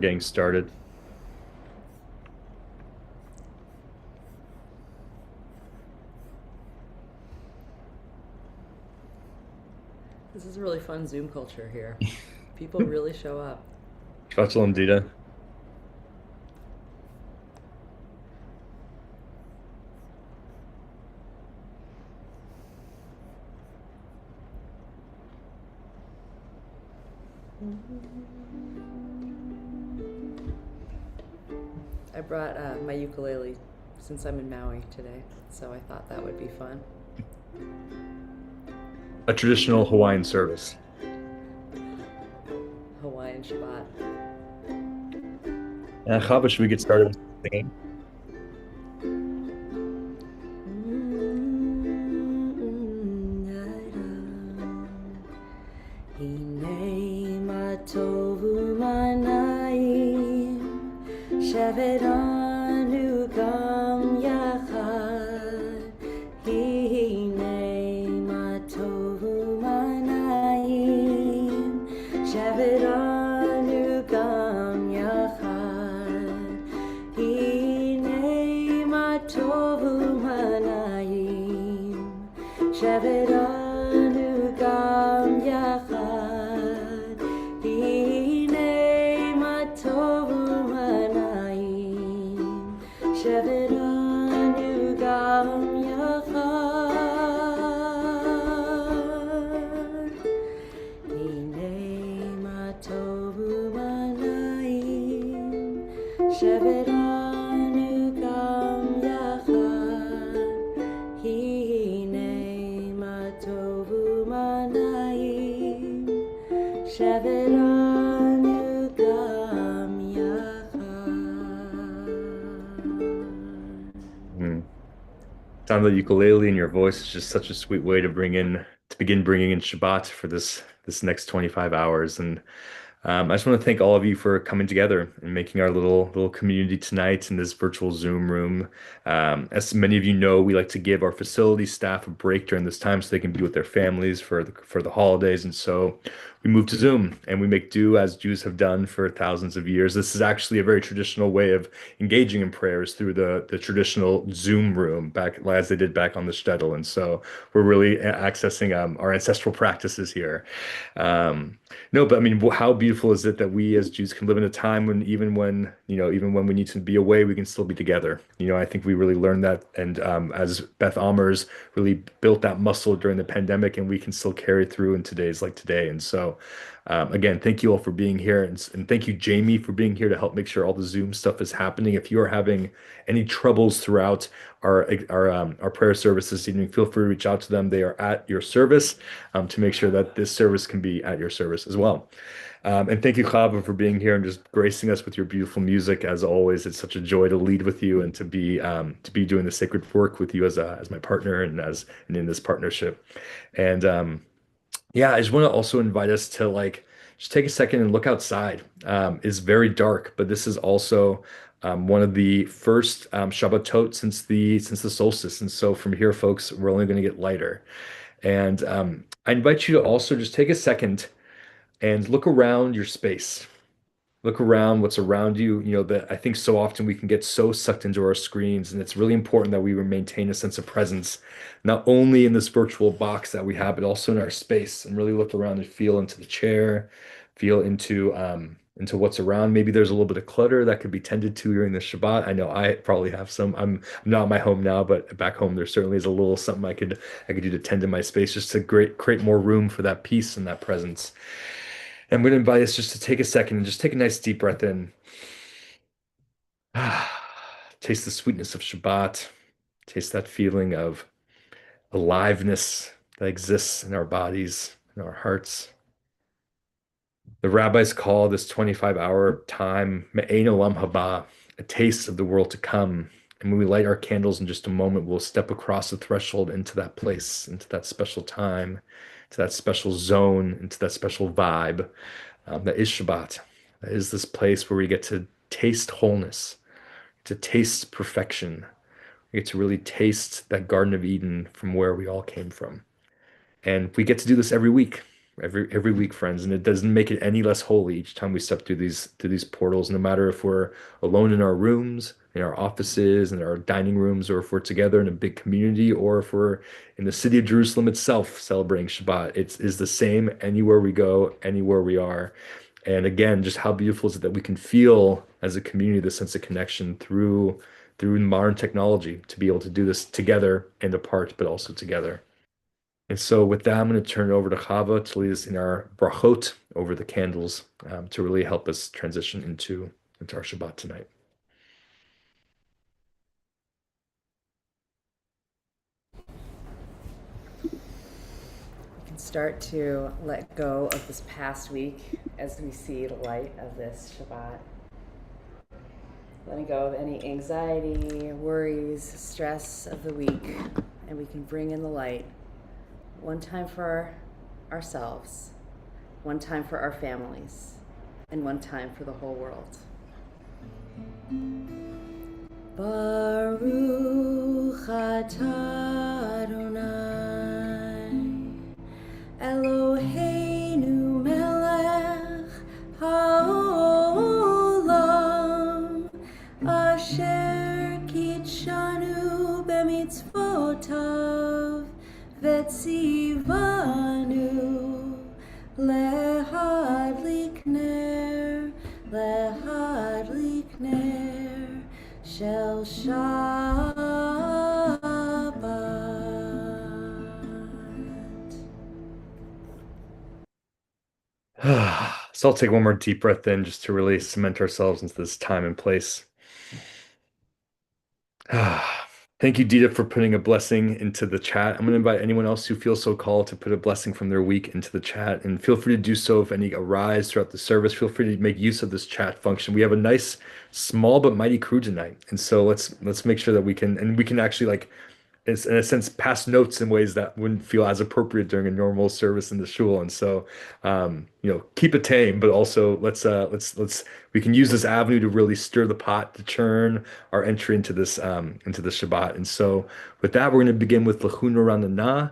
getting started. This is really fun Zoom culture here. People really show up. Shalom, Dita. I brought my ukulele since I'm in Maui today, so I thought that would be fun. A traditional Hawaiian service. Hawaiian Shabbat. Chava, should we get started with singing? Hine matovu manayim shevet anu gam yachad. Hine matovu manayim shevet anu gam yachad. Hine matovu manayim shevet anu gam yachad. Hine matovu manayim shevet anu gam yachad. Hine matovu manayim shevet anu gam yachad. Hine matovu manayim shevet anu gam yachad. Hmm. Sound the ukulele in your voice is just such a sweet way to begin bringing in Shabbat for this next 25 hours. And I just want to thank all of you for coming together and making our little community tonight in this virtual Zoom room. As many of you know, we like to give our facility staff a break during this time so they can be with their families for the holidays. And so we move to Zoom and we make do as Jews have done for thousands of years. This is actually a very traditional way of engaging in prayers through the traditional Zoom room back as they did back on the shtetl. And so we're really accessing our ancestral practices here. No, but I mean, how beautiful is it that we as Jews can live in a time when even when we need to be away, we can still be together. I think we really learned that, and as Beth Amers really built that muscle during the pandemic, and we can still carry it through in today's like today. And so, again, thank you all for being here, and thank you, Jamie, for being here to help make sure all the Zoom stuff is happening. If you are having any troubles throughout our prayer service this evening, feel free to reach out to them. They are at your service to make sure that this service can be at your service as well. And thank you, Chava, for being here and just gracing us with your beautiful music. As always, it's such a joy to lead with you and to be doing the sacred work with you as my partner and in this partnership. And yeah, I just want to also invite us to like just take a second and look outside. It's very dark, but this is also one of the first Shabbatot since the solstice. And so from here, folks, we're only going to get lighter. And I invite you to also just take a second and look around your space. Look around what's around you. That I think so often we can get so sucked into our screens, and it's really important that we maintain a sense of presence, not only in this virtual box that we have, but also in our space, and really look around and feel into the chair, feel into what's around. Maybe there's a little bit of clutter that could be tended to during the Shabbat. I know I probably have some. I'm not in my home now, but back home there certainly is a little something I could do to tend to my space just to create more room for that peace and that presence. And I'm going to invite us just to take a second and just take a nice deep breath in. Taste the sweetness of Shabbat. Taste that feeling of aliveness that exists in our bodies, in our hearts. The rabbis call this 25-hour time Me'ein Olam Haba, a taste of the world to come. And when we light our candles in just a moment, we'll step across the threshold into that place, into that special time, to that special zone, into that special vibe that is Shabbat. That is this place where we get to taste wholeness, to taste perfection. We get to really taste that Garden of Eden from where we all came from. And we get to do this every week. every week, friends, and it doesn't make it any less holy each time we step through these portals, no matter if we're alone in our rooms, in our offices, in our dining rooms, or if we're together in a big community, or if we're in the city of Jerusalem itself celebrating Shabbat. It is the same anywhere we go, anywhere we are. And again, just how beautiful is it that we can feel as a community the sense of connection through modern technology to be able to do this together and apart, but also together. And so, with that, I'm going to turn it over to Chava to lead us in our brachot over the candles to really help us transition into our Shabbat tonight. We can start to let go of this past week as we see the light of this Shabbat. Letting go of any anxiety, worries, stress of the week, and we can bring in the light one time for ourselves, one time for our families, and one time for the whole world. Baruch atah Adonai Eloheinu melech haolam asher kitshanu bemitzvotav vetzivanu lehadlik ner shel Shabbat. So I'll take one more deep breath in just to really cement ourselves into this time and place. Thank you, Dita, for putting a blessing into the chat. I'm going to invite anyone else who feels so called to put a blessing from their week into the chat. And feel free to do so if any arise throughout the service. Feel free to make use of this chat function. We have a nice, small but mighty crew tonight. And so let's make sure that we can actually like in a sense pass notes in ways that wouldn't feel as appropriate during a normal service in the shul. And so keep it tame, but also let's we can use this avenue to really stir the pot to churn our entry into the Shabbat. And so with that, we're going to begin with Lachun Ranana.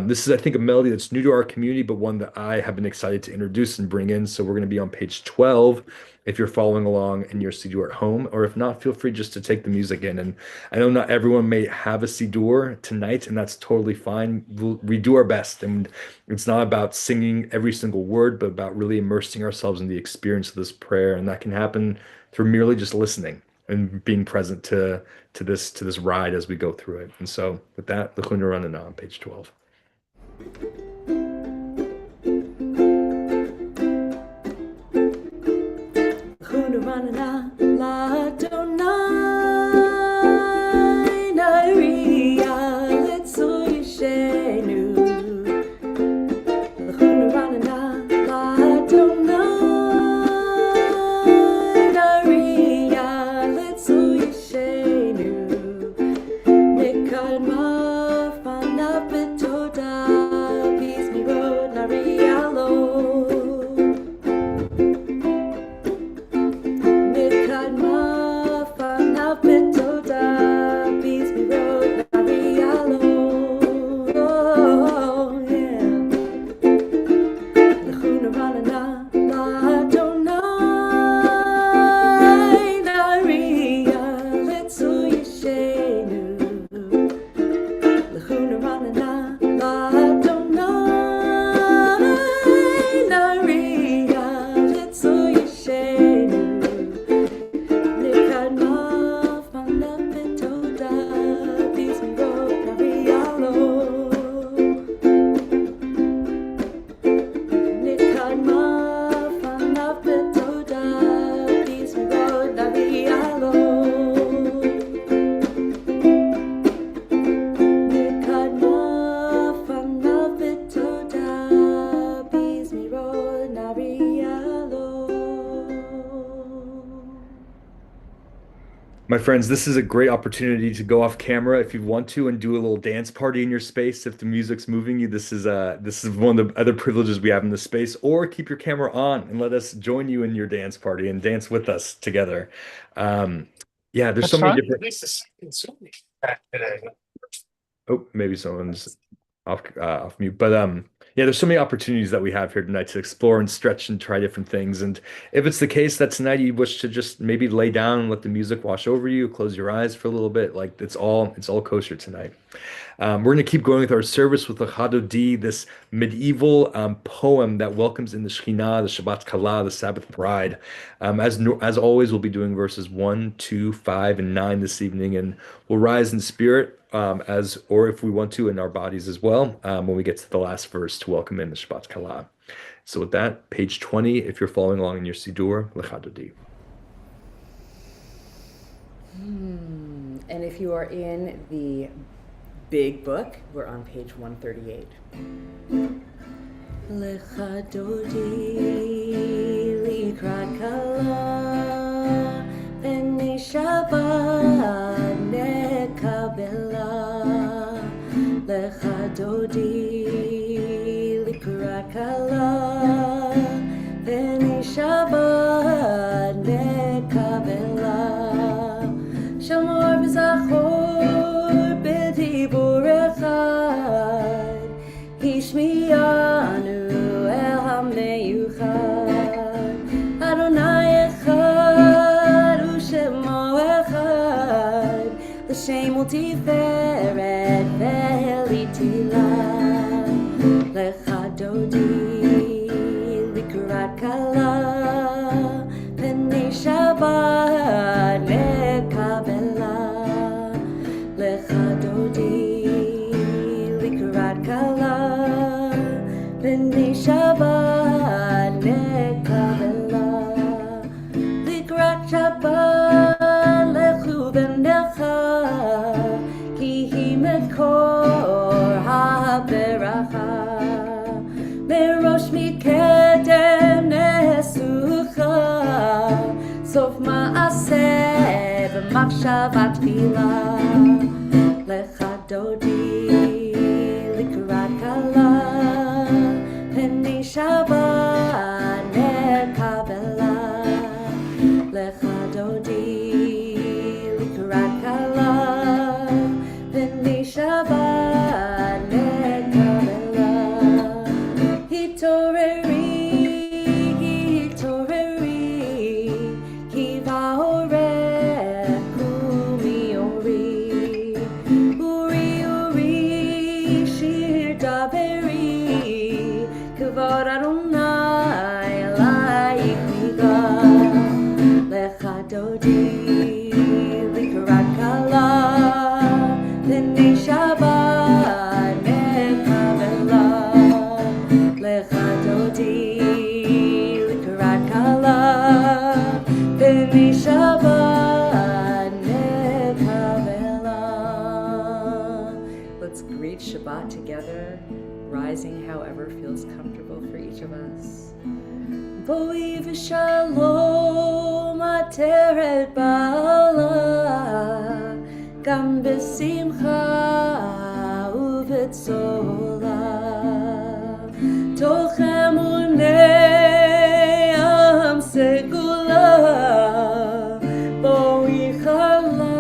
This is, I think, a melody that's new to our community, but one that I have been excited to introduce and bring in. So we're going to be on page 12 if you're following along in your Siddur at home, or if not, feel free just to take the music in. And I know not everyone may have a Siddur tonight, and that's totally fine. We do our best, and it's not about singing every single word, but about really immersing ourselves in the experience of this prayer, and that can happen through merely just listening and being present to this ride as we go through it. And so, with that, the Chunarana on page 12. My friends, this is a great opportunity to go off camera if you want to and do a little dance party in your space. If the music's moving you, this is one of the other privileges we have in this space. Or keep your camera on and let us join you in your dance party and dance with us together. Yeah, there's so many different. Oh, maybe someone's off mute, but Yeah, there's so many opportunities that we have here tonight to explore and stretch and try different things. And if it's the case that tonight you wish to just maybe lay down and let the music wash over you, close your eyes for a little bit, like it's all kosher tonight. We're going to keep going with our service with the Chadodi, this medieval poem that welcomes in the Shekhinah, the Shabbat Kala, the Sabbath bride. As always, we'll be doing verses 1, 2, 5, and 9 this evening, and we'll rise in spirit or if we want to, in our bodies as well, when we get to the last verse to welcome in the Shabbat Kala. So with that, page 20, if you're following along in your Siddur, Lechadodi. And if you are in the big book, we're on page 138. Lecha dodi likrat kala v'nei Shabbat nekabela. Lecha dodi likrat kala v'nei Shabbat nekabela. Shamor b'zachor b'dibur echad Hishmiyanu el hameyuchad Adonai echad u'shemo echad L'shem u'tiferet ve'elitila Lecha dodi likrat kala V'nei Shabbat nekabela Lecha dodi likrat kala V'nei Shabbat nekabela Likrat Shabbat lechu v'necha Ki hi mekor ha'beracha Merosh mikedem nesucha Sof ma'aseh v'machshava tefila Lecha dodi likrat kala V'nei Shabbat nekabela Lecha dodi likrat kala V'nei Shabbat nekabela Hitoreri Ki va'orech u'miori Uri shir daberi Kavod Adonai alayich nigar Lecha dodi likrat kala V'nei Shabbat nekabela Lecha dodi likrat kala V'nei Shabbat nekabela. Let's greet Shabbat together, rising however feels comfortable for each of us. Boi v'shalom ateret ba'ala Gam b'simcha u'v'tzola Toch emunei am segula Boi chala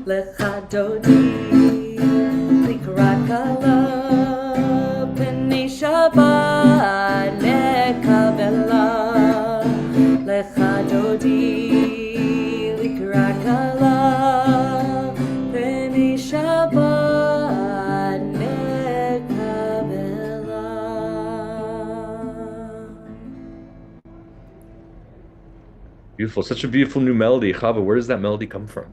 Lecha dodi likrat kala V'nei Shabbat nekabela Lecha dodi likrat kala V'nei Shabbat nekabela. Beautiful. Such a beautiful new melody. Chava, where does that melody come from?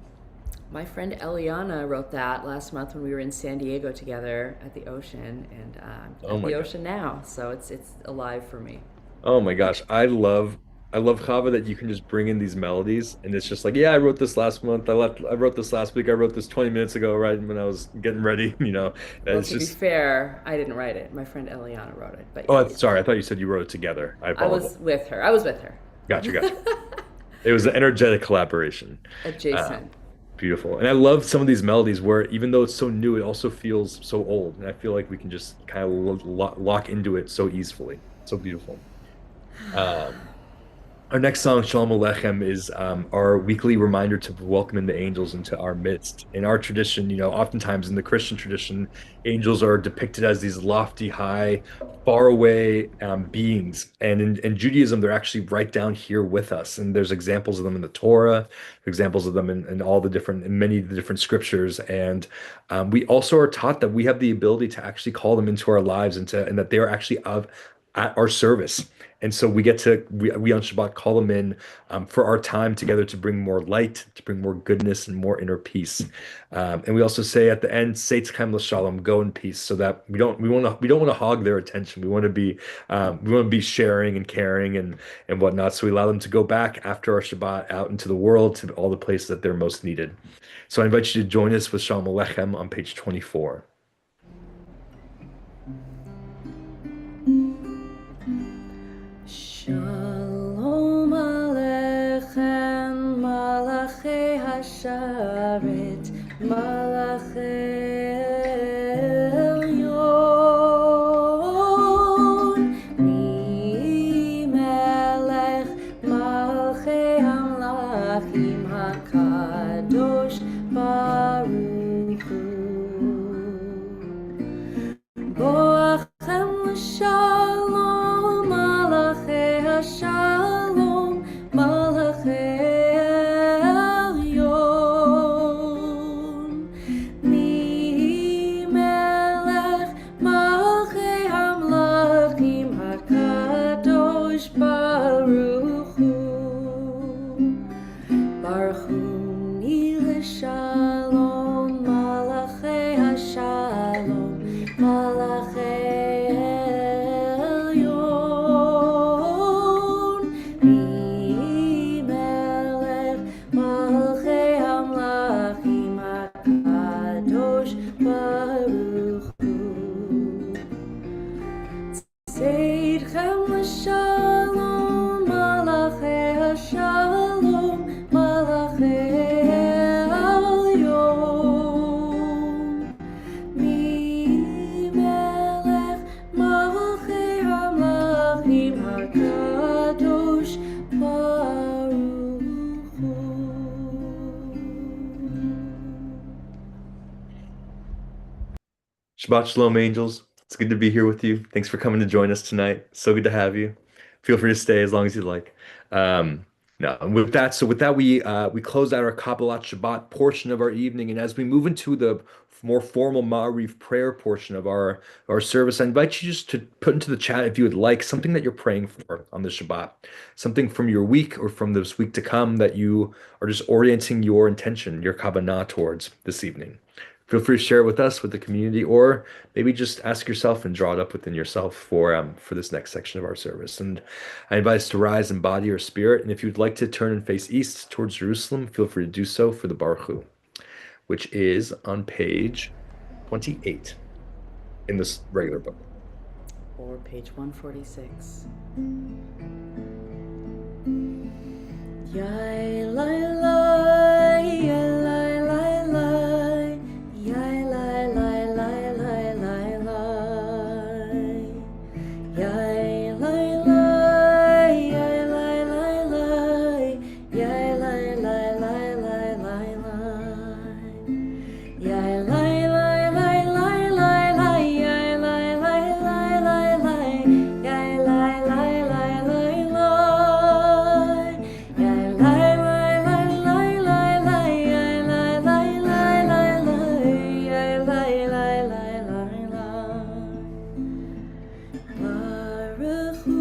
My friend Eliana wrote that last month when we were in San Diego together at the ocean, and I'm Oh at my the God. ocean now, so it's alive for me. Oh my gosh. I love Chava that you can just bring in these melodies and it's just like, yeah, I wrote this last month. I wrote this last week. I wrote this 20 minutes ago, right when I was getting ready, And Well, it's to be just fair, I didn't write it. My friend Eliana wrote it, but oh, yeah, sorry. I thought you said you wrote it together. I I apologize. was with her. I was with her. Gotcha. It was an energetic collaboration. Uh, Adjacent. Beautiful. And I love some of these melodies where even though it's so new, it also feels so old. And I feel like we can just kind of lock into it so easily. So beautiful. Um, Our next song, Shalom Aleichem, is our weekly reminder to welcome in the angels into our midst. In our tradition, oftentimes in the Christian tradition, angels are depicted as these lofty, high, faraway beings. And in Judaism, they're actually right down here with us. And there's examples of them in the Torah, examples of them in all the different, in many of the different scriptures. And we also are taught that we have the ability to actually call them into our lives and that they are actually at our service. And so we on Shabbat call them in for our time together to bring more light, to bring more goodness and more inner peace. And we also say at the end, Seitzchem l'shalom, go in peace, so that we don't want to hog their attention. We want to be sharing and caring and whatnot. So we allow them to go back after our Shabbat out into the world to all the places that they're most needed. So I invite you to join us with Shalom Aleichem on page 24. Shalom Aleichem, Malachei Hasharet, Malachei Elyon, Mi Melech, Malchei Hamlachim HaKadosh Baruch Hu. Boachem l'shalom, Malachei Hashalom, Malachei Elyon, Mi Melech, Malchei Hamlachim HaKadosh Baruch Hu. Baruch Hu l'shalom, Malachei Hashalom, Malachei Elyon, Mi Melech, Malchei Hamlachim HaKadosh Baruch Hu. Seidchem l'shalom, Malachei Hashalom, Malachei Elyon, Mi Melech, Malchei Hamlachim HaKadosh Baruch Hu. Shabbat Shalom, angels. It's good to be here with you. Thanks for coming to join us tonight. So good to have you. Feel free to stay as long as you'd like. No, and with that, we close out our Kabbalat Shabbat portion of our evening, and as we move into the more formal Ma'ariv prayer portion of our service, I invite you just to put into the chat if you would like something that you're praying for on the Shabbat, something from your week or from this week to come that you are just orienting your intention, your Kabbalah towards this evening. Feel free to share it with us, with the community, or maybe just ask yourself and draw it up within yourself for this next section of our service. And I invite us to rise in body or spirit. And if you'd like to turn and face east towards Jerusalem, feel free to do so for the Baruch Hu, which is on page 28 in this regular book. Or page 146. Yai lai lai, yai lai lai lai, yai lai lai lai lai lai lai, yai lai lai, yai lai lai lai, yai lai lai lai lai lai lai, yai lai lai lai lai lai lai, yai lai lai lai lai lai, yai lai lai lai lai lai, yai lai lai lai lai lai lai, yai lai lai lai lai lai, yai lai lai lai lai lai. Baruch Hu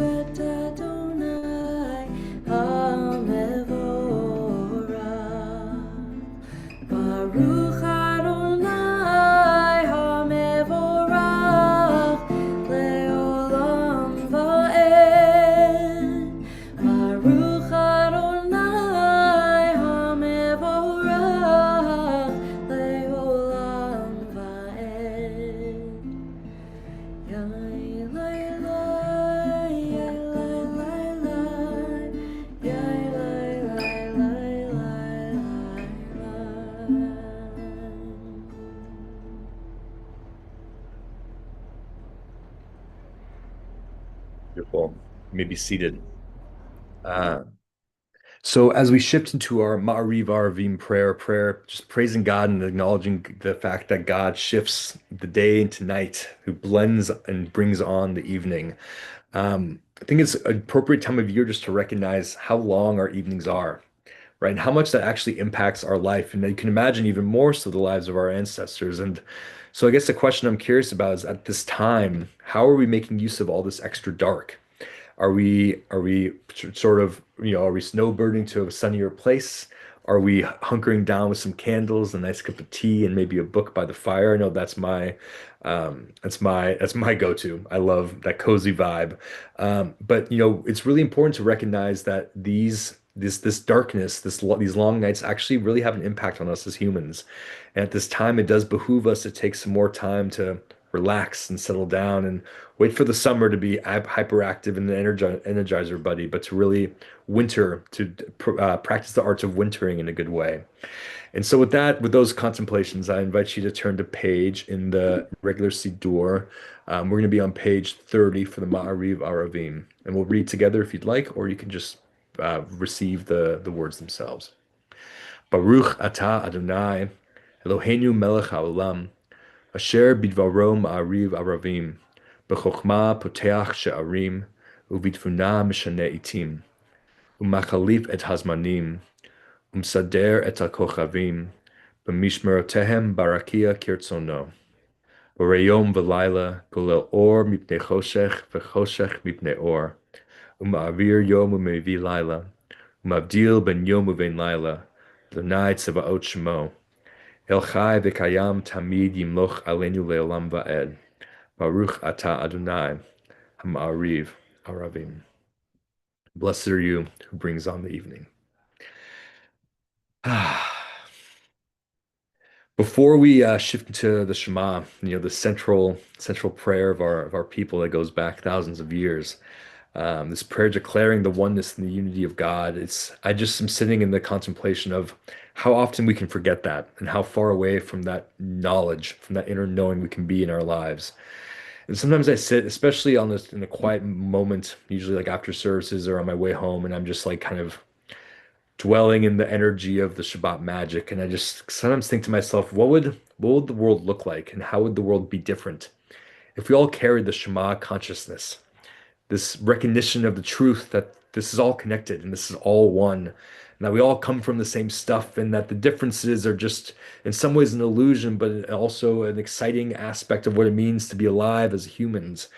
et Adonai HaMevorach. Baruch Adonai HaMevorach le'olam va'ed. Baruch Adonai HaMevorach le'olam va'ed. Yai lai lai, yai lai lai lai, yai lai lai lai lai lai. Beautiful. You may be seated. Uh, so as we shift into our Ma'ariv Aravim prayer, just praising God and acknowledging the fact that God shifts the day into night, who blends and brings on the evening. I think it's an appropriate time of year just to recognize how long our evenings are, right? And how much that actually impacts our life. And you can imagine even more so the lives of our ancestors. And so I guess the question I'm curious about is at this time, how are we making use of all this extra dark? Are we sort of, are we snowbirding to a sunnier place? Are we hunkering down with some candles, a nice cup of tea, and maybe a book by the fire? I know that's my go-to. I love that cozy vibe. But it's really important to recognize that this darkness, these long nights actually really have an impact on us as humans. And at this time, it does behoove us to take some more time to relax and settle down and wait for the summer to be hyperactive and energizer buddy, but to really winter, to practice the arts of wintering in a good way. And so with that, with those contemplations, I invite you to turn to page in the regular Siddur. We're going to be on page 30 for the Ma'ariv Aravim, and we'll read together if you'd like, or you can just receive the words themselves. Baruch atah Adonai, Eloheinu melech haolam, asher bidvaro ma'ariv aravim, b'chokhmah poteach she'arim, ubitfuna mishane itim, umachalif et hazmanim, umsader et hakochavim, b'mishmerotehem barakia kirtzono, b'rayom v'layla, golel or mipnei choshech v'choshech mipnei or, uma'avir yom u'mevi layla, umavdil ben yom u'vein layla, Adonai tzavaot shemo, El Chai v'kayam tamid yimloch aleinu le'olam va'ed. Baruch atah Adonai, Ha'ma'ariv Aravim. Blessed are you who brings on the evening. Before we shift into the Shema, the central prayer of our people that goes back thousands of years, this prayer declaring the oneness and the unity of God. I just am sitting in the contemplation of how often we can forget that and how far away from that knowledge, from that inner knowing we can be in our lives. And sometimes I sit, especially in a quiet moment, usually like after services or on my way home, and I'm just like kind of dwelling in the energy of the Shabbat magic. And I just sometimes think to myself, what would the world look like, and how would the world be different if we all carried the Shema consciousness, this recognition of the truth that this is all connected and this is all one, and that we all come from the same stuff, and that the differences are just in some ways an illusion, but also an exciting aspect of what it means to be alive as humans.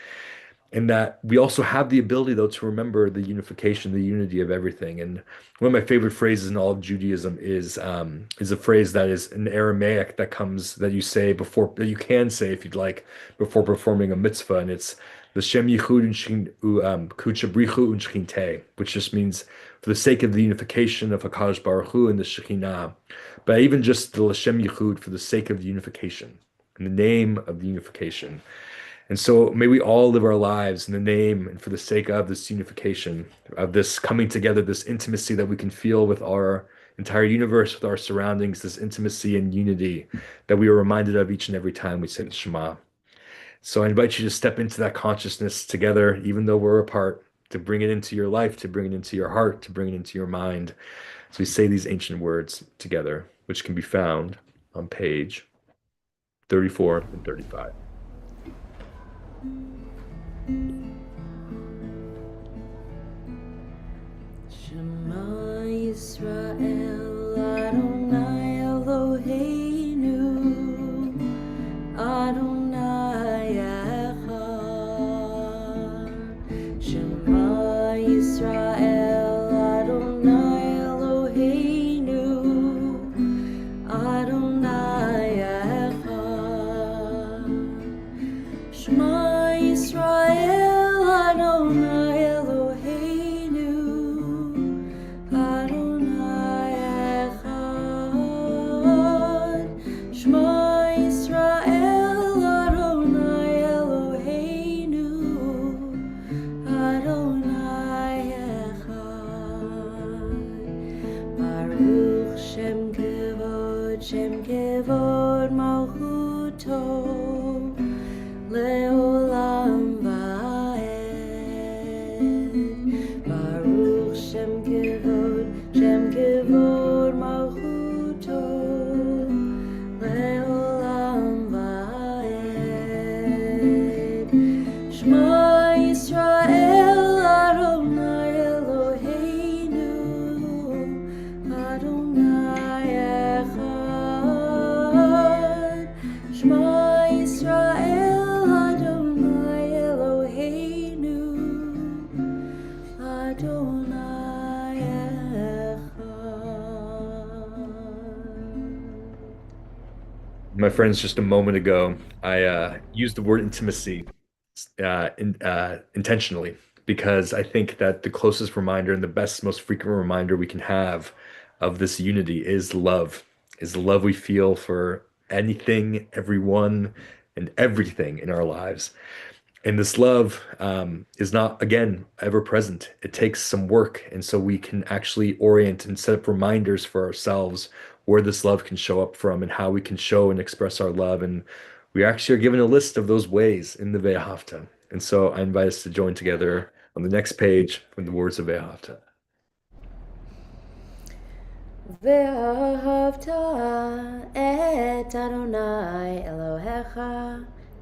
And that we also have the ability, though, to remember the unification, the unity of everything. And one of my favorite phrases in all of Judaism is a phrase that is in Aramaic that you say before, that you can say if you'd like, before performing a mitzvah, and it's L'shem yichud kuchabrichu unshchinte, which just means for the sake of the unification of Hakadosh Baruch Hu and the Shekhinah, but even just the L'shem yichud for the sake of the unification, in the name of the unification. And so may we all live our lives in the name and for the sake of this unification, of this coming together, this intimacy that we can feel with our entire universe, with our surroundings, this intimacy and unity that we are reminded of each and every time we say the Shema. So I invite you to step into that consciousness together, even though we're apart, to bring it into your life, to bring it into your heart, to bring it into your mind. So we say these ancient words together, which can be found on page 34 and 35. Shema Yisrael Adonai Eloheinu Adonai Echad. Shema Yisrael Adonai Eloheinu Adonai Echad. Shema Yisrael Adonai Eloheinu Adonai Echad. Shema Yisrael Adonai Eloheinu Adonai Echad. Baruch Shem Kevod Malchuto Leolam Vaed. Baruch My friends, just a moment ago, I used the word intimacy intentionally because I think that the closest reminder and the best, most frequent reminder we can have of this unity is the love we feel for anything, everyone, and everything in our lives. And this love is not, again, ever present. It takes some work. And so we can actually orient and set up reminders for ourselves where this love can show up from and how we can show and express our love. And we actually are given a list of those ways in the Ve'ahavta. And so I invite us to join together on the next page from the words of Ve'ahavta. ואהבת את אדוני אלוהיך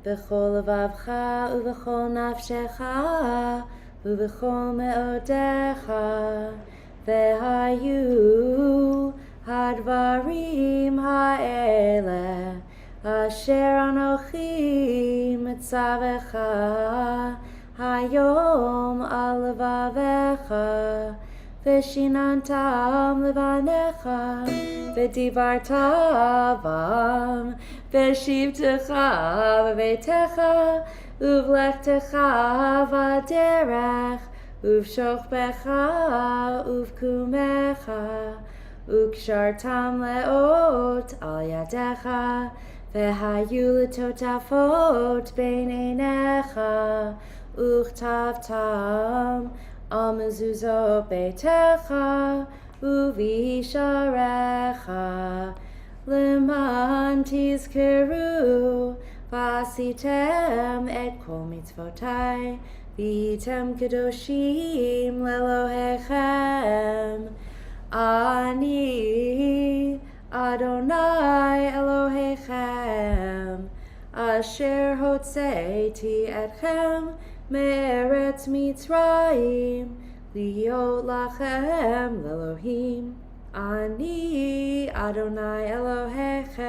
בכל לבבך ובכל נפשך ובכל מאודיך והיו הדברים האלה אשר אנוכי מצווך היום על לבביך ושיננתם לבניך ודיברת בם בשבתך בביתך ובלכתך בדרך ובשוכבך ובקומך וקשרתם לאות על ידיך והיו לטוטפות בין עיניך וכתבתם על מזוזות ביתך ובשעריך למען תזכרו ועשיתם את כל מצוותי והייתם קדושים לאלוהיכם אני אדוני אלוהיכם אשר הוצאתי אתכם מארץ מצרים להיות לכם לאלוהים אני אדוני אלוהיכם.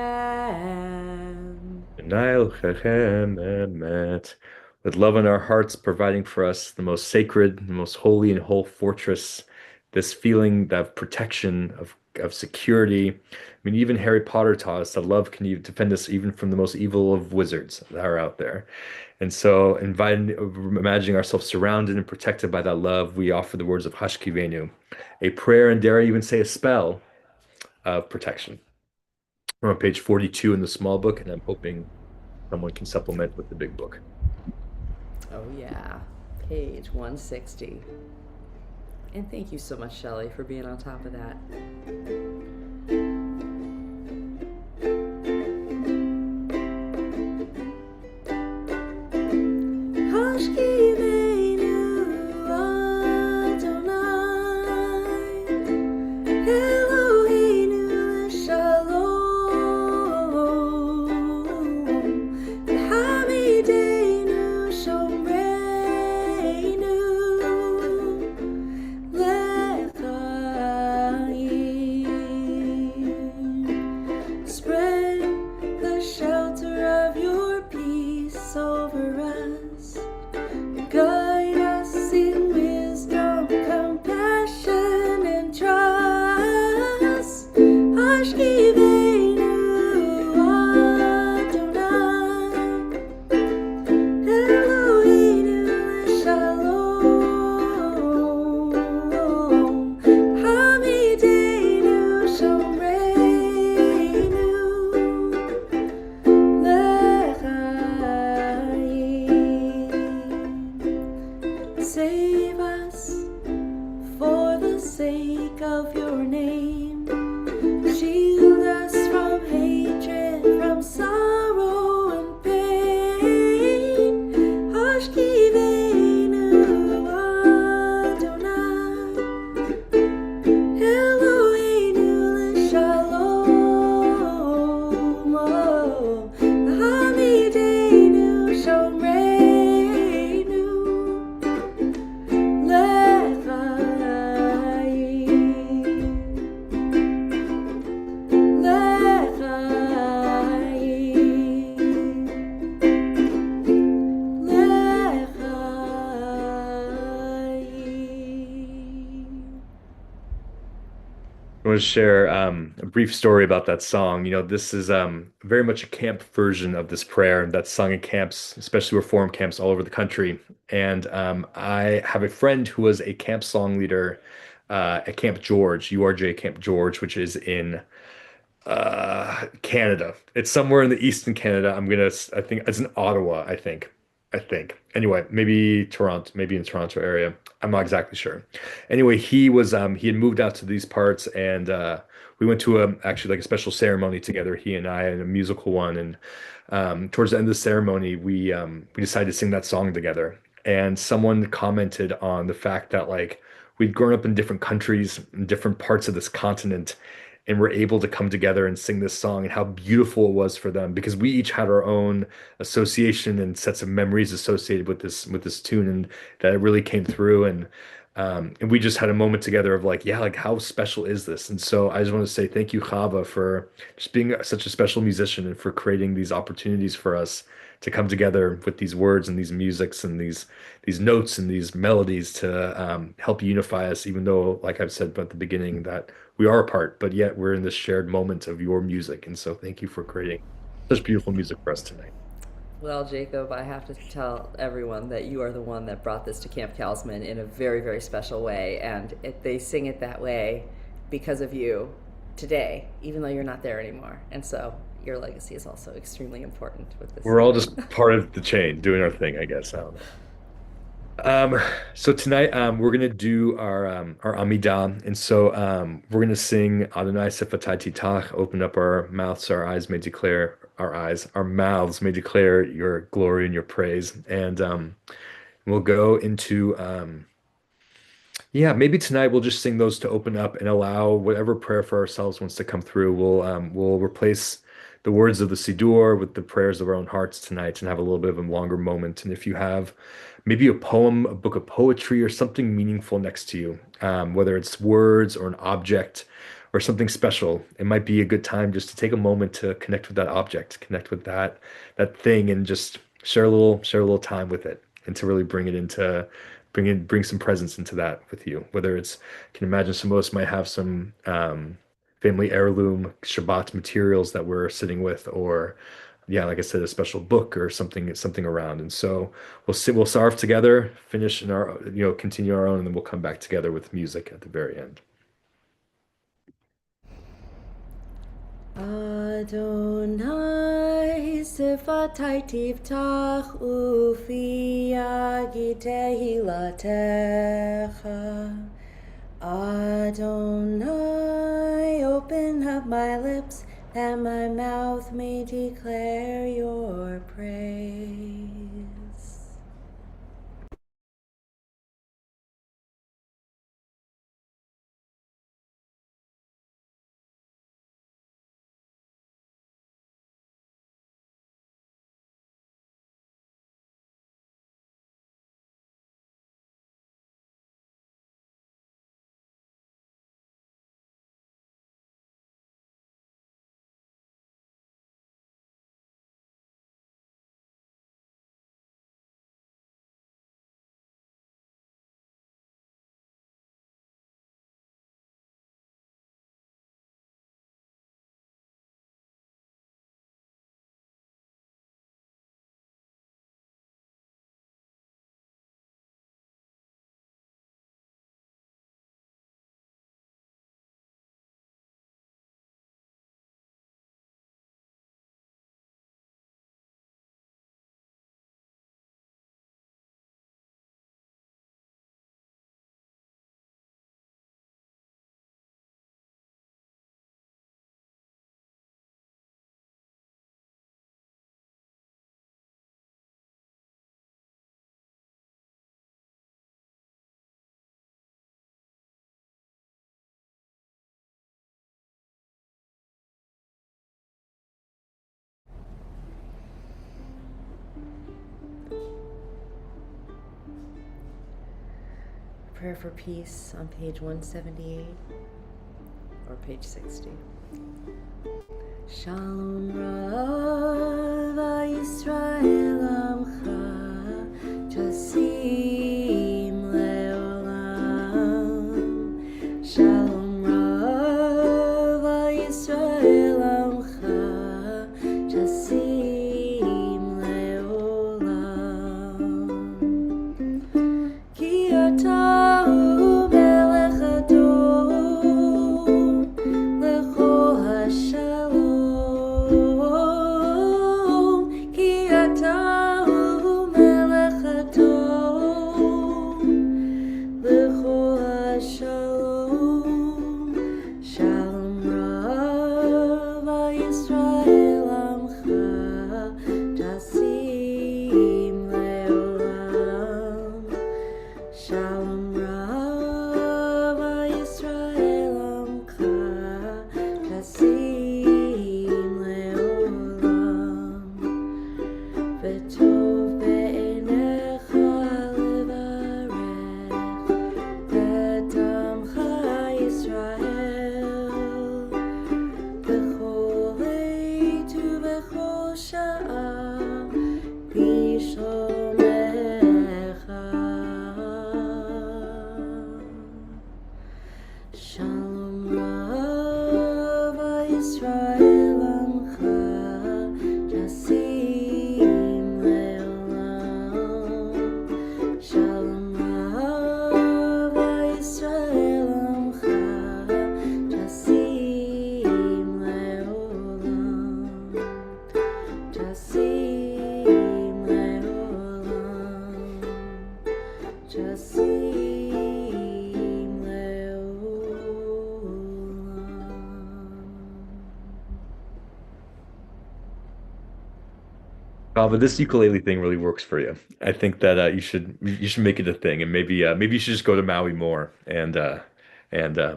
With love in our hearts, providing for us the most sacred, the most holy and whole fortress, this feeling of protection, of security. I mean, even Harry Potter taught us that love can even defend us even from the most evil of wizards that are out there. And so, imagining ourselves surrounded and protected by that love, we offer the words of Hashkivenu, a prayer, and dare I even say a spell of protection. We're on page 42 in the small book, and I'm hoping someone can supplement with the big book. Oh yeah, page 160. And thank you so much, Shelley, for being on top of that. I want to share a brief story about that song. This is very much a camp version of this prayer that's sung in camps, especially reform camps all over the country. And I have a friend who was a camp song leader at Camp George, URJ Camp George, which is in Canada. It's somewhere in the eastern Canada. I think it's in Ottawa, I think. I think. Anyway, maybe Toronto, maybe in Toronto area. I'm not exactly sure. Anyway, he had moved out to these parts and we went to actually like a special ceremony together, he and I, and a musical one. And towards the end of the ceremony, we decided to sing that song together. And someone commented on the fact that like we'd grown up in different countries, in different parts of this continent, and were able to come together and sing this song and how beautiful it was for them because we each had our own association and sets of memories associated with this tune and that it really came through and we just had a moment together of like, yeah, like how special is this? And so I just want to say thank you, Chava, for just being such a special musician and for creating these opportunities for us to come together with these words and these musics and these notes and these melodies to help unify us, even though, like I've said at the beginning, that we are apart, but yet we're in this shared moment of your music. And so thank you for creating such beautiful music for us tonight. Well, Jacob, I have to tell everyone that you are the one that brought this to Camp Kalsman in a very, very special way. And they sing it that way because of you today, even though you're not there anymore. And so your legacy is also extremely important with this We're all song. just part of the chain doing our thing, I guess. I don't know. So tonight we're gonna do our Amidah, and so we're gonna sing Adonai Sefatai Titach, open up our mouths, our mouths may declare your glory and your praise, and we'll go into yeah, maybe tonight we'll just sing those to open up and allow whatever prayer for ourselves wants to come through. We'll replace the words of the Siddur with the prayers of our own hearts tonight and have a little bit of a longer moment. And if you have maybe a poem, a book of poetry, or something meaningful next to you, whether it's words or an object or something special, it might be a good time just to take a moment to connect with that object, connect with that thing, and just share a little time with it, and to really bring it into bring some presence into that with you. Whether it's, I can imagine some of us might have some family heirloom Shabbat materials that we're sitting with, or yeah, like I said, a special book or something around. And so we'll starve together, finish in our, continue our own, and then we'll come back together with music at the very end. Adonai Sifatai Tiftach Ufi Yagi Tehilatecha. Adonai, open up my lips that my mouth may declare your praise. Prayer for Peace on page 178 or page 60. Shalom Rav Yisrael Amcha Tasim Leolam. Shalom Rav shalom, shalom Rav Yisrael Amcha, Tasim Leolam. Shalom Rav Yisrael Amcha, Tasim Leolam. V'tov be'enecha levarech et amcha Yisrael, b'chol עת ובכל שעה בשלומך. Shalom Rav Yisrael Amcha, Tasim Leolam. Shalom Rav Yisrael Amcha, Tasim Leolam. Tasim Leolam. Tasim But this ukulele thing really works for you. I think that you should make it a thing, and maybe you should just go to Maui more and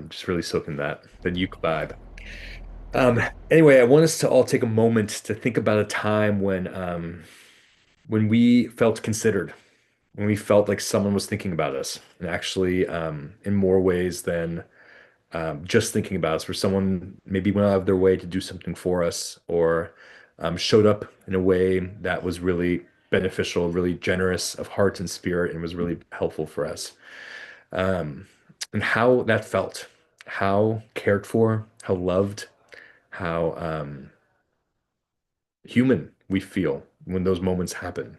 just really soak in that the uke vibe. Um, anyway, I want us to all take a moment to think about a time when we felt considered, when we felt like someone was thinking about us, and actually in more ways than just thinking about us, where someone maybe went out of their way to do something for us or showed up in a way that was really beneficial, really generous of heart and spirit, and was really helpful for us. Um, and how that felt, how cared for, how loved, how human we feel when those moments happen.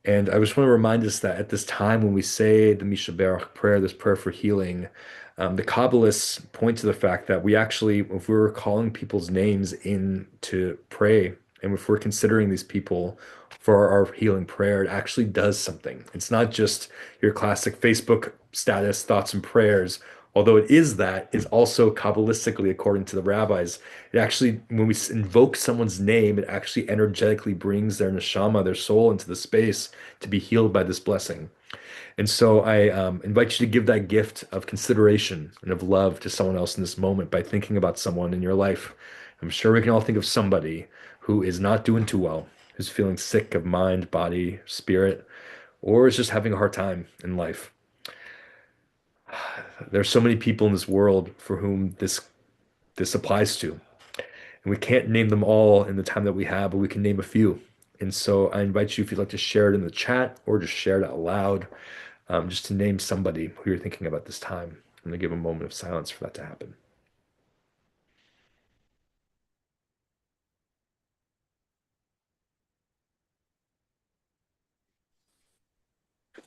And I just want to remind us that at this time, when we say the Misha Berach prayer, this prayer for healing, the Kabbalists point to the fact that we actually, if we're calling people's names in to pray, and if we're considering these people for our healing prayer, it actually does something. It's not just your classic Facebook status, thoughts and prayers. Although it is that, it's also Kabbalistically, according to the rabbis, it actually, when we invoke someone's name, it actually energetically brings their neshama, their soul, into the space to be healed by this blessing. And so I invite you to give that gift of consideration and of love to someone else in this moment by thinking about someone in your life. I'm sure we can all think of somebody who is not doing too well, who's feeling sick of mind, body, spirit, or is just having a hard time in life. There's so many people in this world for whom this applies to. And we can't name them all in the time that we have, but we can name a few. And so I invite you, if you'd like to share it in the chat or just share it out loud, just to name somebody who you're thinking about this time. I'm going to give a moment of silence for that to happen.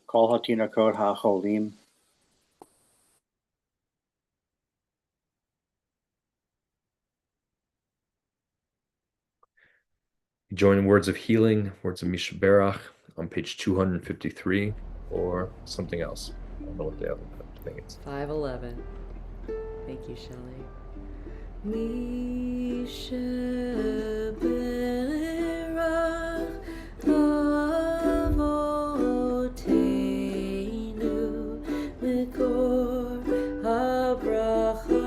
Kol hatinakot hacholim. Join in words of healing, words of Misha Berach on page 253 or something else. I don't know what the other thing is. 511. Thank you, Shelley. Misha Berach Avoteinu Mikor Habracha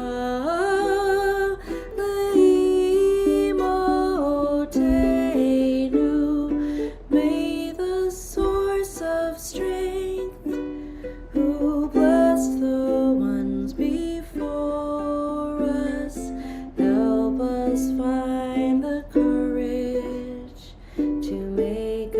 Leimotenu. May the source of strength who blessed the ones before us help us find the courage to make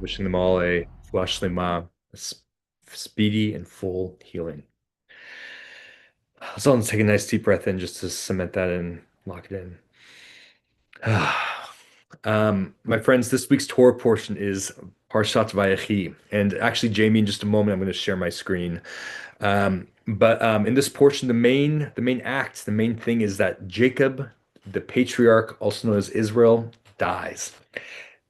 wishing them all a flash lema, speedy and full healing. So let's take a nice deep breath in just to cement that in, lock it in. My friends, this week's Torah portion is Parshat Vayechi. And actually, Jamie, in just a moment, I'm going to share my screen. But in this portion, the main thing is that Jacob, the patriarch, also known as Israel, dies.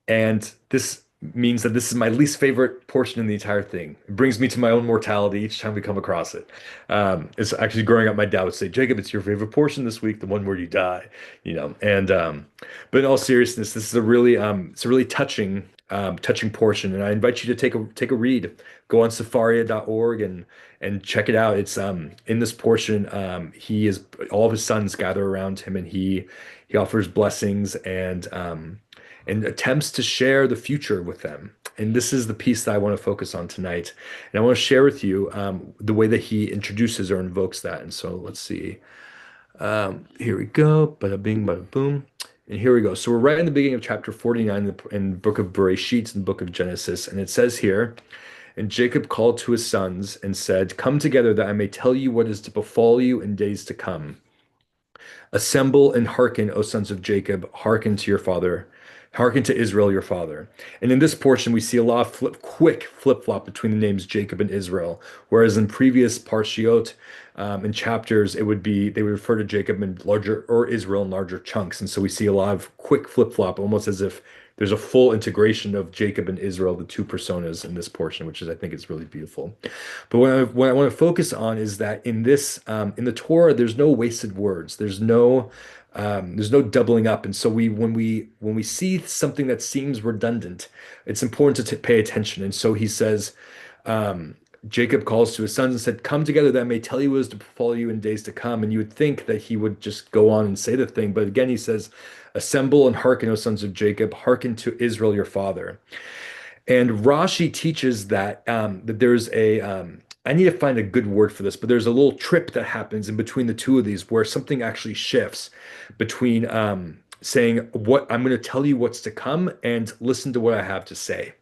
And this means that this is my least favorite portion in the entire thing. It brings me to my own mortality each time we come across it. It's actually growing up my dad would say, Jacob, it's your favorite portion this week, the one where you die, And but in all seriousness, this is it's a really touching portion, and I invite you to take a read. Go on Safaria.org and check it out. It's in this portion, he is all of his sons gather around him, and he offers blessings and attempts to share the future with them. And this is the piece that I want to focus on tonight. And I want to share with you the way that he introduces or invokes that. And so let's see. Here we go. Bada bing, bada boom. And here we go. So we're right in the beginning of chapter 49 in the book of Bereshit, in the book of Genesis. And it says here, and Jacob called to his sons and said, come together that I may tell you what is to befall you in days to come. Assemble and hearken, O sons of Jacob, hearken to your father. Hearken to Israel, your father. And in this portion, we see a lot of quick flip-flop between the names Jacob and Israel. Whereas in previous parshiot and chapters, they would refer to Jacob in larger or Israel in larger chunks. And so we see a lot of quick flip-flop, almost as if there's a full integration of Jacob and Israel, the two personas in this portion, which is I think is really beautiful. But what I want to focus on is that in the Torah, there's no wasted words. There's no doubling up, and so when we see something that seems redundant, it's important to pay attention. And so he says, Jacob calls to his sons and said, "Come together that I may tell you what is to befall you in days to come." And you would think that he would just go on and say the thing, but again he says, "Assemble and hearken, O sons of Jacob, hearken to Israel your father." And Rashi teaches that there's I need to find a good word for this, but there's a little trip that happens in between the two of these where something actually shifts between saying what I'm going to tell you what's to come and listen to what I have to say.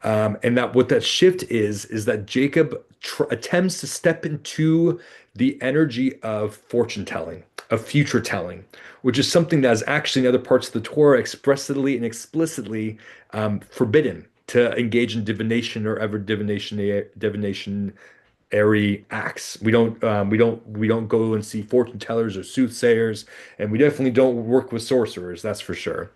And that what that shift is that Jacob attempts to step into the energy of fortune telling, of future telling, which is something that is actually in other parts of the Torah expressly and explicitly forbidden to engage in divination or ever divination airy acts. We don't go and see fortune tellers or soothsayers, and we definitely don't work with sorcerers, that's for sure.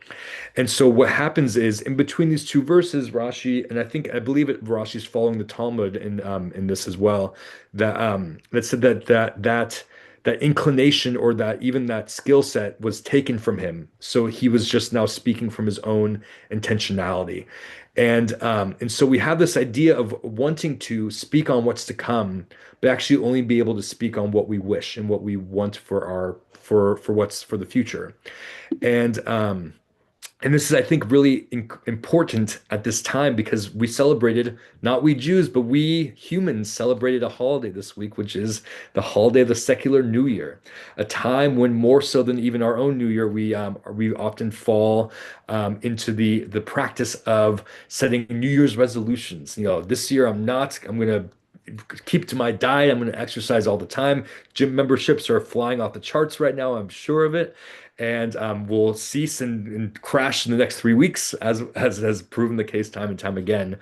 And so what happens is in between these two verses, Rashi, and I believe Rashi's following the Talmud in this as well, that said that inclination or that even that skill set was taken from him. So he was just now speaking from his own intentionality. And so we have this idea of wanting to speak on what's to come, but actually only be able to speak on what we wish and what we want for what's for the future. And and this is, I think, really important at this time because we celebrated, not we Jews, but we humans celebrated a holiday this week, which is the holiday of the secular New Year, a time when more so than even our own New Year, we often fall into the practice of setting New Year's resolutions. This year I'm going to keep to my diet. I'm going to exercise all the time. Gym memberships are flying off the charts right now. I'm sure of it. And will cease and crash in the next 3 weeks, as has proven the case time and time again.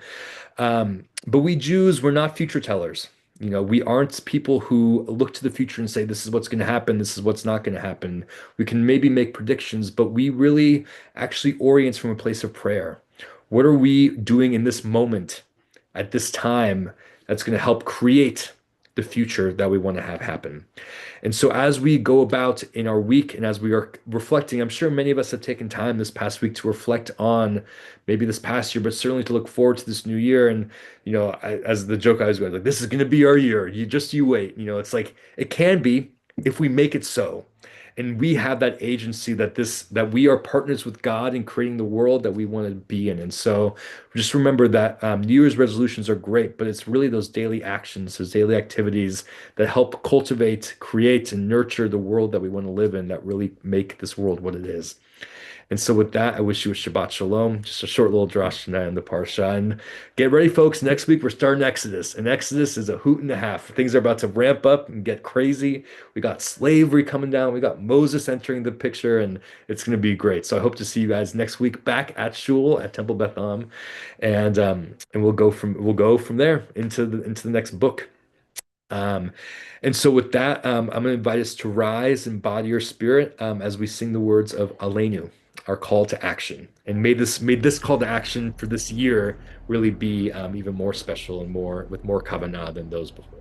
But we Jews, we're not future tellers. We aren't people who look to the future and say, this is what's going to happen, this is what's not going to happen. We can maybe make predictions, but we really actually orient from a place of prayer. What are we doing in this moment, at this time, that's going to help create the future that we want to have happen? And so as we go about in our week and as we are reflecting, I'm sure many of us have taken time this past week to reflect on maybe this past year, but certainly to look forward to this new year. And, as the joke I was going, like, this is going to be our year. You wait. It's like, it can be if we make it so. And we have that agency that we are partners with God in creating the world that we want to be in. And so just remember that New Year's resolutions are great, but it's really those daily actions, those daily activities that help cultivate, create, and nurture the world that we want to live in that really make this world what it is. And so with that, I wish you a Shabbat Shalom, just a short little drosh tonight on the Parsha. And get ready, folks. Next week, we're starting Exodus. And Exodus is a hoot and a half. Things are about to ramp up and get crazy. We got slavery coming down. We got Moses entering the picture, and it's going to be great. So I hope to see you guys next week back at Shul at Temple Beth Am. And we'll go from there into the next book. Um, and so with that, I'm going to invite us to rise and body your spirit as we sing the words of Aleinu, our call to action. And may this call to action for this year really be even more special and more with more kavanah than those before.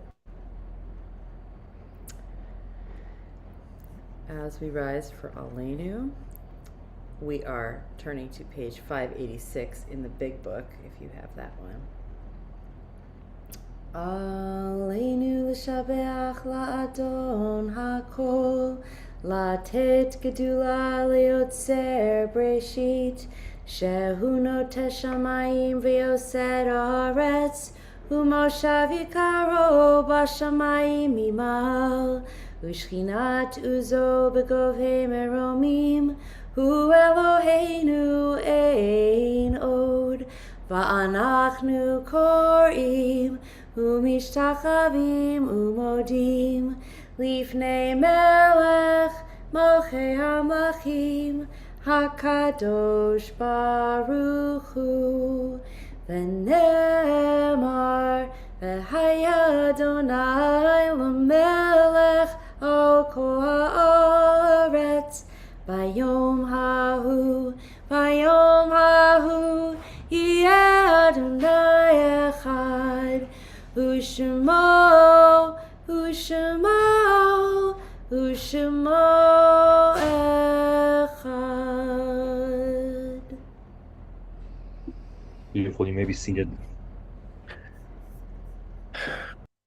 As we rise for Aleinu, we are turning to page 586 in the big book, if you have that one. Aleinu l'shabeach la'adon hakol, latet gedula leotzer breshit, shehu notesh shamayim v'yosed haaretz, umoshav yikaro b'shamayim imal, ushchinat uzo b'govei meromim, hu Eloheinu ein od, va'anachnu korim, ומשתחווים ומודים לפני מלך מלכי המלכים הקדוש ברוך הוא ונאמר והיה אדוני למלך על כל הארץ ביום ההוא יהיה אדוני אחד Ushmo, Ushmo, Ushmo Echad. Beautiful. You may be seated.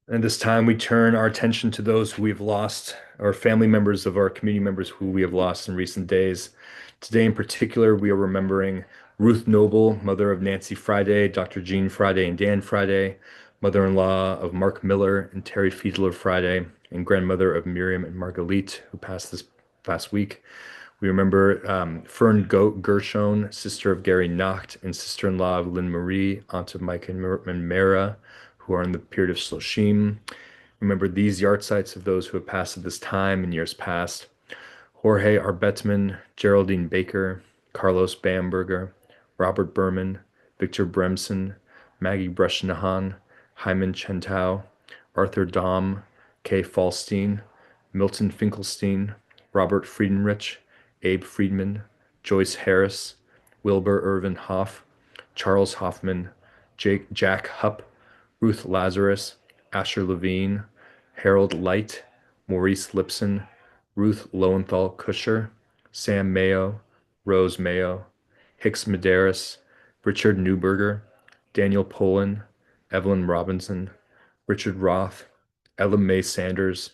And this time we turn our attention to those who we've lost, our family members of our community members who we have lost in recent days. Today in particular, we are remembering Ruth Noble, mother of Nancy Friday, Dr. Jean Friday, and Dan Friday, mother-in-law of Mark Miller and Terry Fiedler Friday, and grandmother of Miriam and Marguerite, who passed this past week. We remember Fern Gershon, sister of Gary Nacht, and sister-in-law of Lynn Marie, aunt of Mike and Mara, who are in the period of Shloshim. Remember these yard sites of those who have passed at this time in years past. Jorge Arbetman, Geraldine Baker, Carlos Bamberger, Robert Berman, Victor Bremson, Maggie Bresnahan, Hyman Chentau, Arthur Dahm, Kay Falstein, Milton Finkelstein, Robert Friedenrich, Abe Friedman, Joyce Harris, Wilbur Irvin Hoff, Charles Hoffman, Jack Hupp, Ruth Lazarus, Asher Levine, Harold Light, Maurice Lipson, Ruth Lowenthal Kusher, Sam Mayo, Rose Mayo, Hicks Medeiros, Richard Newberger, Daniel Poland, Evelyn Robinson, Richard Roth, Ella Mae Sanders,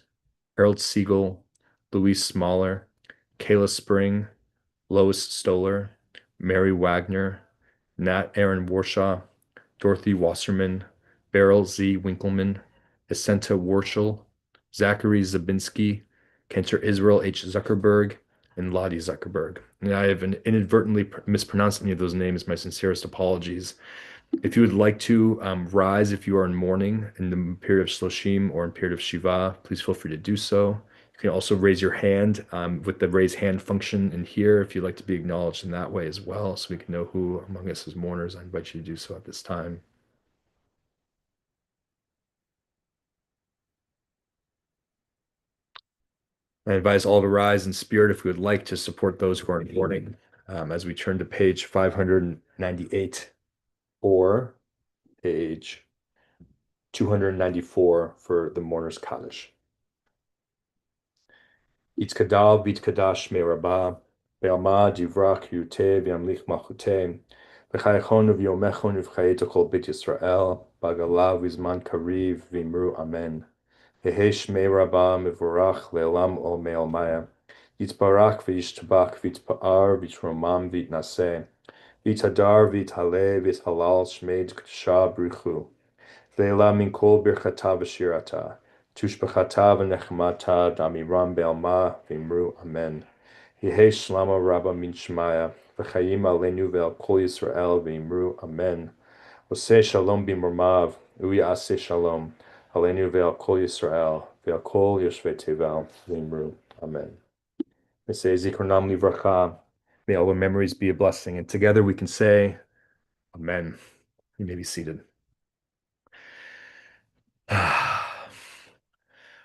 Harold Siegel, Louise Smaller, Kayla Spring, Lois Stoller, Mary Wagner, Nat Aaron Warshaw, Dorothy Wasserman, Beryl Z. Winkleman, Essenta Warshel, Zachary Zabinski, Cantor Israel H. Zuckerberg, and Lottie Zuckerberg. And I have inadvertently mispronounced any of those names. My sincerest apologies. If you would like to rise if you are in mourning in the period of Shloshim or in period of Shiva, please feel free to do so. You can also raise your hand with the raise hand function in here if you'd like to be acknowledged in that way as well, so we can know who among us is mourners. I invite you to do so at this time. I advise all to rise in spirit if we would like to support those who are in mourning as we turn to page 598 or page 294 for the Mourner's Kaddish. Yitkadav v'yitkadash shmei Rabbah, ve'alma divrach yuteh v'yamlich malchuteh, v'chayachon v'yomechon v'chayet kol beit Yisrael, b'agala v'zman kariv v'imru amen. Yehi shmei Rabbah mevorach le'olam ol me'olmaya, yitbarach v'yishtabach v'yitpa'ar v'yitromam v'yitnaseh, v'yitadar v'yithaleh v'yithalal shmei d'kedusha b'ruchu. Leila min kol birchata v'shirata, tushbachata v'nechmata, damiram be'alma v'imru amen. Yehi Shlama Rabba Min Shemaya, V'chayim Aleinu Ve'al Kol Yisrael V'imru Amen. Oseh Shalom B'mormav, Aseh Shalom, Aleinu Ve'al Kol Yisrael, Ve'al Kol Yoshvei Tevel V'imru Amen. They say Zikronam Livracha, may all the memories be a blessing, and together we can say Amen. You may be seated.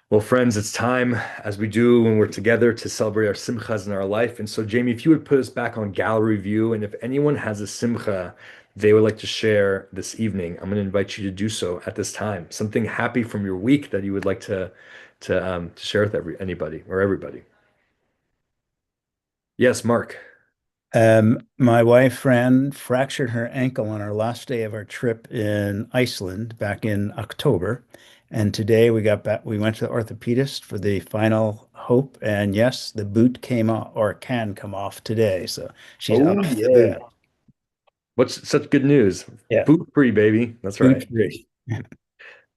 Well, friends, it's time, as we do when we're together, to celebrate our simchas in our life. And so, Jamie, if you would put us back on gallery view, and if anyone has a simcha they would like to share this evening, I'm going to invite you to do so at this time. Something happy from your week that you would like to share with anybody or everybody. Yes, Mark. My wife Fran fractured her ankle on our last day of our trip in Iceland back in October. And today we got back, we went to the orthopedist for the final hope. And yes, the boot came off or can come off today. So she's Oh, up for yeah. that. What's such good news? Yeah. Boot free, baby. That's Boot right. free.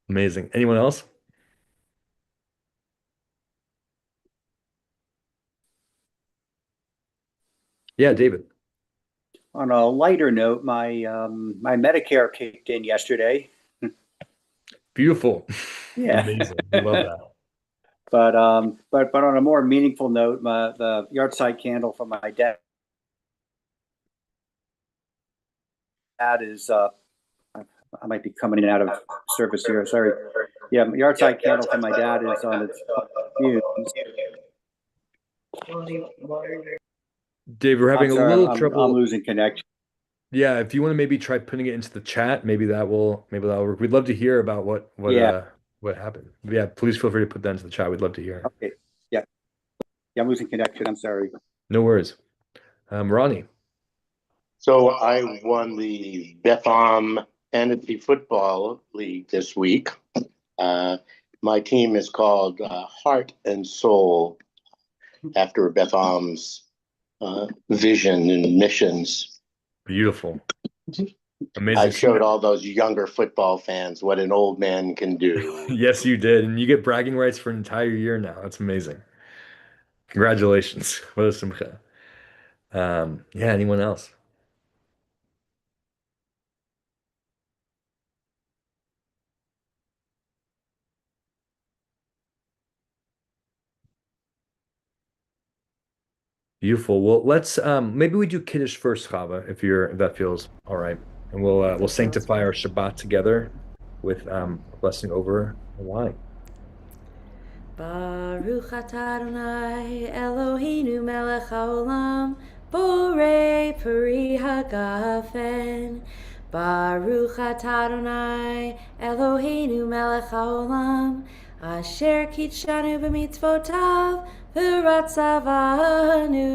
Amazing. Anyone else? Yeah, David. On a lighter note, my Medicare kicked in yesterday. Beautiful. Yeah. Amazing. We love that. But on a more meaningful note, the yard candle from my dad is I might be coming in and out of service here. Sorry. Yeah, yard candle from my dad is on its fumes. Dave, we're having I'm a sorry, little I'm trouble. losing connection. Yeah, if you want to maybe try putting it into the chat, maybe that'll work. We'd love to hear about Yeah. what happened. Yeah, please feel free to put that into the chat. We'd love to hear. Okay. Yeah. Yeah, I'm losing connection. I'm sorry. No worries. Ronnie. So I won the Beth Am Fantasy Football League this week. My team is called Heart and Soul after Beth Am's vision and missions. Beautiful. I Amazing. showed all those younger football fans what an old man can do. Yes, you did. And you get bragging rights for an entire year now. That's amazing. Congratulations. What a simcha. Yeah, anyone else? Beautiful. Well, let's maybe we do Kiddush first, Chava, if that feels all right. And we'll sanctify our Shabbat together with a blessing over the wine. Baruch atah Adonai Eloheinu melech haolam borei peri hagafen. Baruch atah Adonai Eloheinu melech haolam asher kitshanu b'mitzvotav v'ratzavanu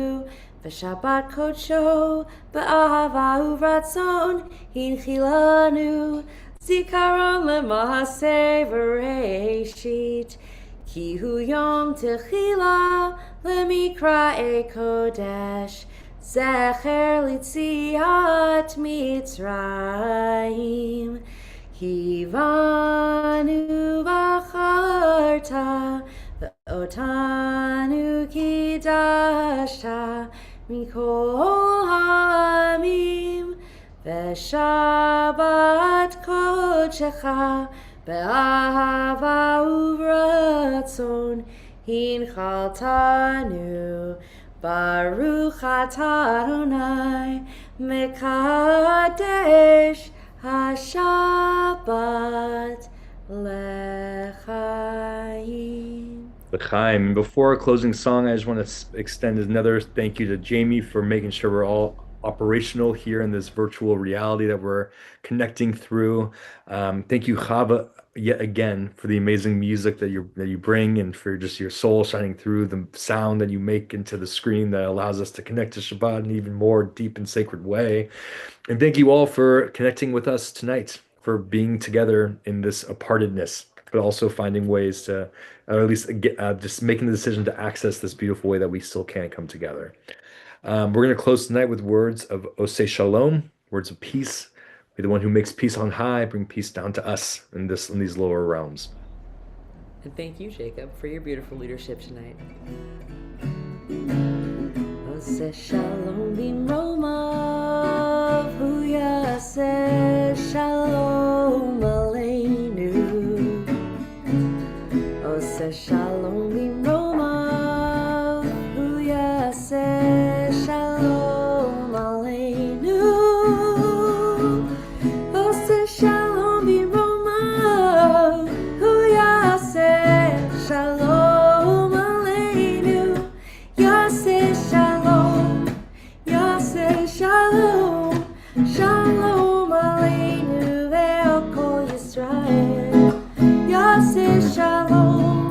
v'shabbat kodsho b'ahava uvratzon hinchilanu zikaron lema'aseh v'reishit Ki hu yom techila lemikra'e kodesh zecher litziat Mitzrayim Hivanu v'acharta v'otanu kidashta mikol ha'amim v'shabbat kodshecha Be'ahava uvratzon hinchaltanu Baruch atah Adonai mekadesh hashabbat lechaim. L'chaim. And before our closing song, I just want to extend another thank you to Jamie for making sure we're all operational here in this virtual reality that we're connecting through. Thank you, Chava, yet again for the amazing music that you bring and for just your soul shining through the sound that you make into the screen that allows us to connect to Shabbat in an even more deep and sacred way. And thank you all for connecting with us tonight, for being together in this apartedness, but also finding ways to, or at least just making the decision to access this beautiful way that we still can come together. We're going to close tonight with words of Oseh Shalom, words of peace. May the one who makes peace on high bring peace down to us in these lower realms. And thank you, Jacob, for your beautiful leadership tonight. se shalom bimromav, hu yaseh shalom aleinu. Ose shalom bimromav, hu yaseh shalom aleinu. Ose shalom bimromav, hu yaseh shalom aleinu. Yaseh shalom, yaseh shalom, shalom aleinu ve'al kol Yisrael. Yaseh shalom,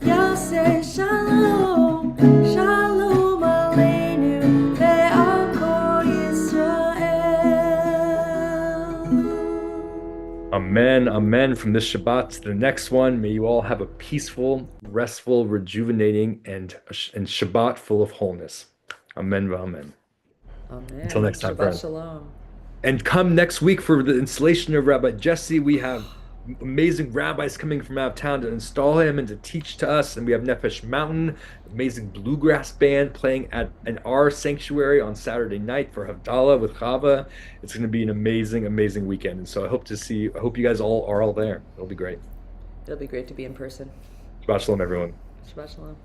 yaseh shalom, shalom aleinu ve'al kol Yisrael. Amen, amen. From this Shabbat to the next one, may you all have a peaceful, restful, rejuvenating, and Shabbat full of wholeness. Amen, amen. Amen. Until next time, Shabbat friends. shalom. And come next week for the installation of Rabbi Jesse. We have amazing rabbis coming from out of town to install him and to teach to us. And we have Nefesh Mountain, amazing bluegrass band playing at our sanctuary on Saturday night for Havdalah with Chava. It's going to be an amazing, amazing weekend. And so I hope you guys all are all there. It'll be great. It'll be great to be in person. Shabbat shalom, everyone. Shabbat shalom.